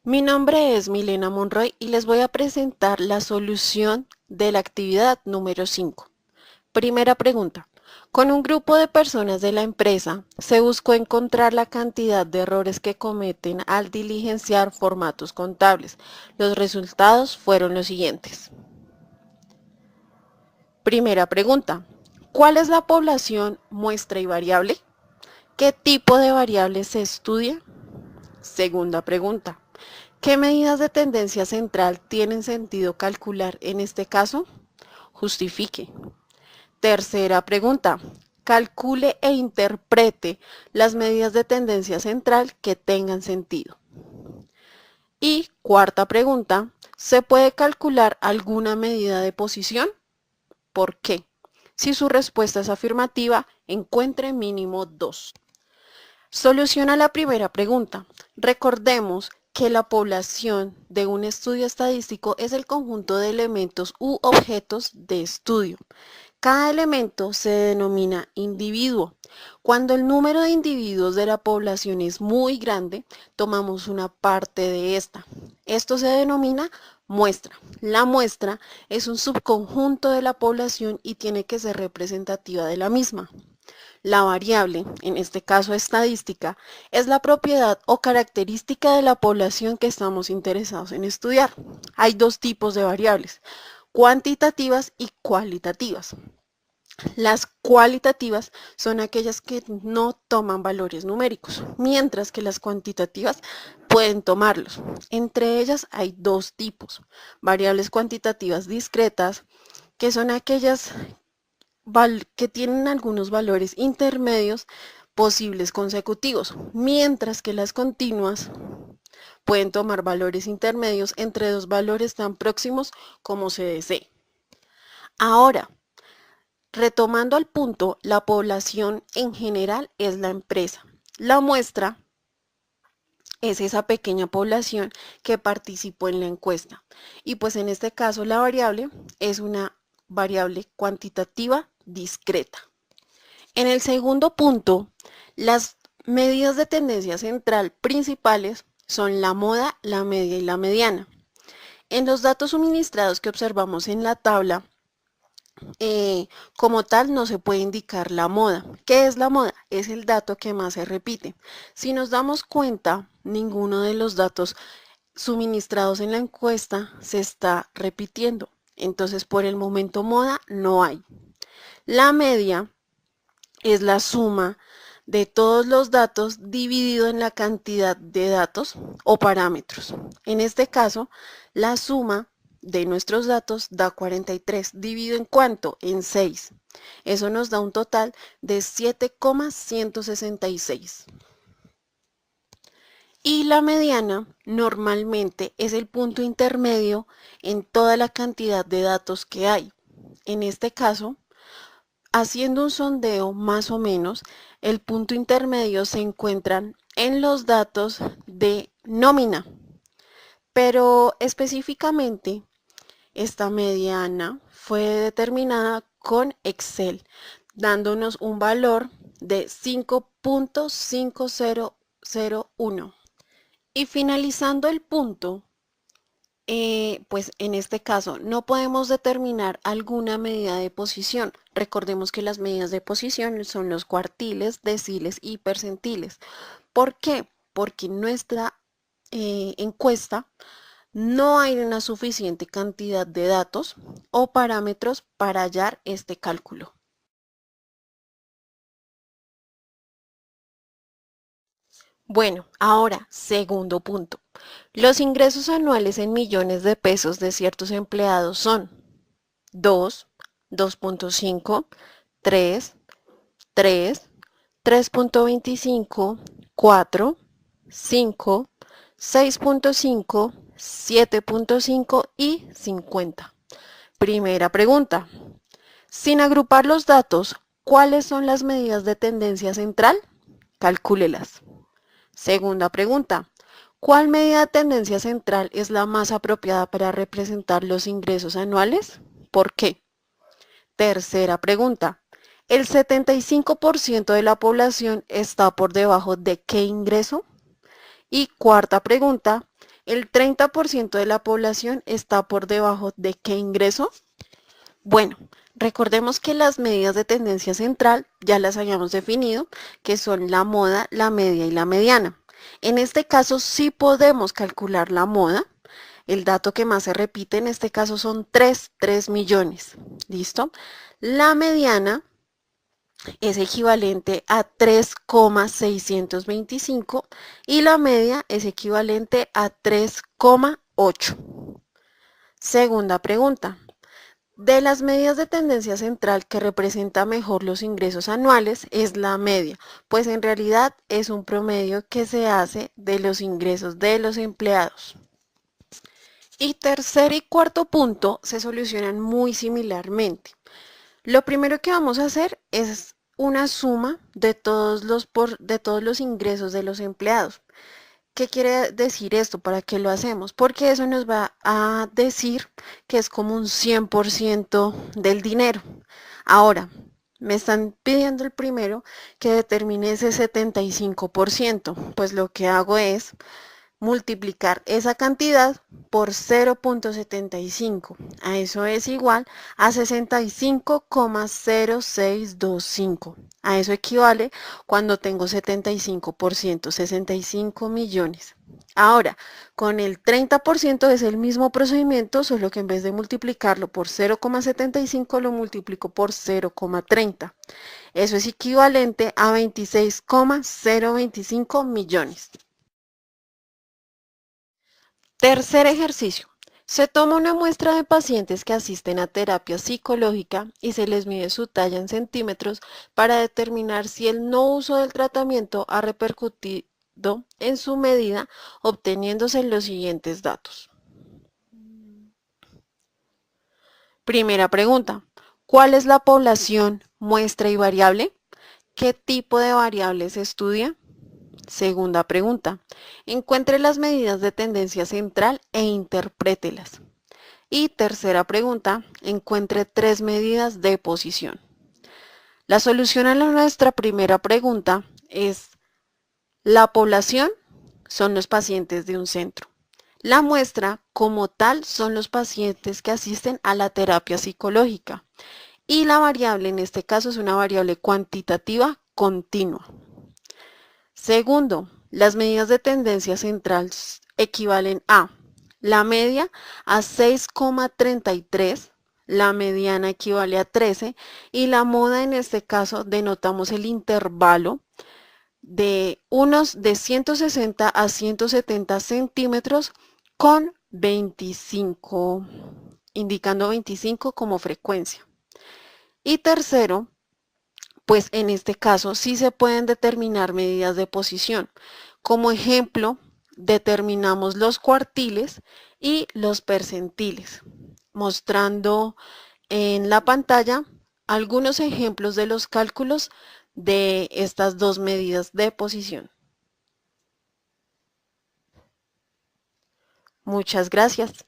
Mi nombre es Milena Monroy y les voy a presentar la solución de la actividad número 5. Primera pregunta. Con un grupo de personas de la empresa se buscó encontrar la cantidad de errores que cometen al diligenciar formatos contables. Los resultados fueron los siguientes. Primera pregunta. ¿Cuál es la población, muestra y variable? ¿Qué tipo de variables se estudia? Segunda pregunta. ¿Qué medidas de tendencia central tienen sentido calcular en este caso? Justifique. Tercera pregunta. Calcule e interprete las medidas de tendencia central que tengan sentido. Y cuarta pregunta. ¿Se puede calcular alguna medida de posición? ¿Por qué? Si su respuesta es afirmativa, encuentre mínimo 2. Soluciona la primera pregunta. Recordemos que la población de un estudio estadístico es el conjunto de elementos u objetos de estudio. Cada elemento se denomina individuo. Cuando el número de individuos de la población es muy grande, tomamos una parte de esta. Esto se denomina muestra. La muestra es un subconjunto de la población y tiene que ser representativa de la misma. La variable, en este caso estadística, es la propiedad o característica de la población que estamos interesados en estudiar. Hay dos tipos de variables, cuantitativas y cualitativas. Las cualitativas son aquellas que no toman valores numéricos, mientras que las cuantitativas pueden tomarlos. Entre ellas hay dos tipos, variables cuantitativas discretas, que son aquellas que tienen algunos valores intermedios posibles consecutivos, mientras que las continuas pueden tomar valores intermedios entre dos valores tan próximos como se desee. Ahora, retomando al punto, la población en general es la empresa. La muestra es esa pequeña población que participó en la encuesta. Y pues en este caso la variable es una variable cuantitativa discreta. En el segundo punto, las medidas de tendencia central principales son la moda, la media y la mediana. En los datos suministrados que observamos en la tabla, como tal no se puede indicar la moda. ¿Qué es la moda? Es el dato que más se repite. Si nos damos cuenta, ninguno de los datos suministrados en la encuesta se está repitiendo. Entonces, por el momento moda no hay. La media es la suma de todos los datos dividido en la cantidad de datos o parámetros. En este caso, la suma de nuestros datos da 43, dividido en cuánto? En 6. Eso nos da un total de 7,166. Y la mediana normalmente es el punto intermedio en toda la cantidad de datos que hay. En este caso, haciendo un sondeo más o menos, el punto intermedio se encuentran en los datos de nómina, pero específicamente esta mediana fue determinada con Excel, dándonos un valor de 5,5001. Y finalizando el punto, pues en este caso no podemos determinar alguna medida de posición. Recordemos que las medidas de posición son los cuartiles, deciles y percentiles. ¿Por qué? Porque en nuestra encuesta no hay una suficiente cantidad de datos o parámetros para hallar este cálculo. Bueno, ahora, segundo punto. Los ingresos anuales en millones de pesos de ciertos empleados son 2, 2,5, 3, 3, 3,25, 4, 5, 6,5, 7,5 y 50. Primera pregunta. Sin agrupar los datos, ¿cuáles son las medidas de tendencia central? Calcúlelas. Segunda pregunta. ¿Cuál medida de tendencia central es la más apropiada para representar los ingresos anuales? ¿Por qué? Tercera pregunta. ¿El 75% de la población está por debajo de qué ingreso? Y cuarta pregunta. ¿El 30% de la población está por debajo de qué ingreso? Bueno, recordemos que las medidas de tendencia central ya las habíamos definido, que son la moda, la media y la mediana. En este caso sí podemos calcular la moda. El dato que más se repite en este caso son 3 millones. ¿Listo? La mediana es equivalente a 3,625 y la media es equivalente a 3,8. Segunda pregunta. De las medidas de tendencia central que representa mejor los ingresos anuales es la media, pues en realidad es un promedio que se hace de los ingresos de los empleados. Y tercer y cuarto punto se solucionan muy similarmente. Lo primero que vamos a hacer es una suma de todos los ingresos de los empleados. ¿Qué quiere decir esto? ¿Para qué lo hacemos? Porque eso nos va a decir que es como un 100% del dinero. Ahora, me están pidiendo el primero que determine ese 75%. Pues lo que hago es multiplicar esa cantidad por 0,75. A eso es igual a 65,0625. A eso equivale cuando tengo 75%, 65 millones. Ahora, con el 30% es el mismo procedimiento, solo que en vez de multiplicarlo por 0,75 lo multiplico por 0,30. Eso es equivalente a 26,025 millones. Tercer ejercicio. Se toma una muestra de pacientes que asisten a terapia psicológica y se les mide su talla en centímetros para determinar si el no uso del tratamiento ha repercutido en su medida, obteniéndose los siguientes datos. Primera pregunta. ¿Cuál es la población, muestra y variable? ¿Qué tipo de variables se estudia? Segunda pregunta. Encuentre las medidas de tendencia central e interprételas. Y tercera pregunta. Encuentre 3 medidas de posición. La solución a nuestra primera pregunta es: la población son los pacientes de un centro. La muestra como tal son los pacientes que asisten a la terapia psicológica. Y la variable en este caso es una variable cuantitativa continua. Segundo, las medidas de tendencia central equivalen a la media a 6,33, la mediana equivale a 13 y la moda en este caso denotamos el intervalo de unos de 160 a 170 centímetros con 25, indicando 25 como frecuencia. Y tercero, pues en este caso sí se pueden determinar medidas de posición. Como ejemplo, determinamos los cuartiles y los percentiles, mostrando en la pantalla algunos ejemplos de los cálculos de estas dos medidas de posición. Muchas gracias.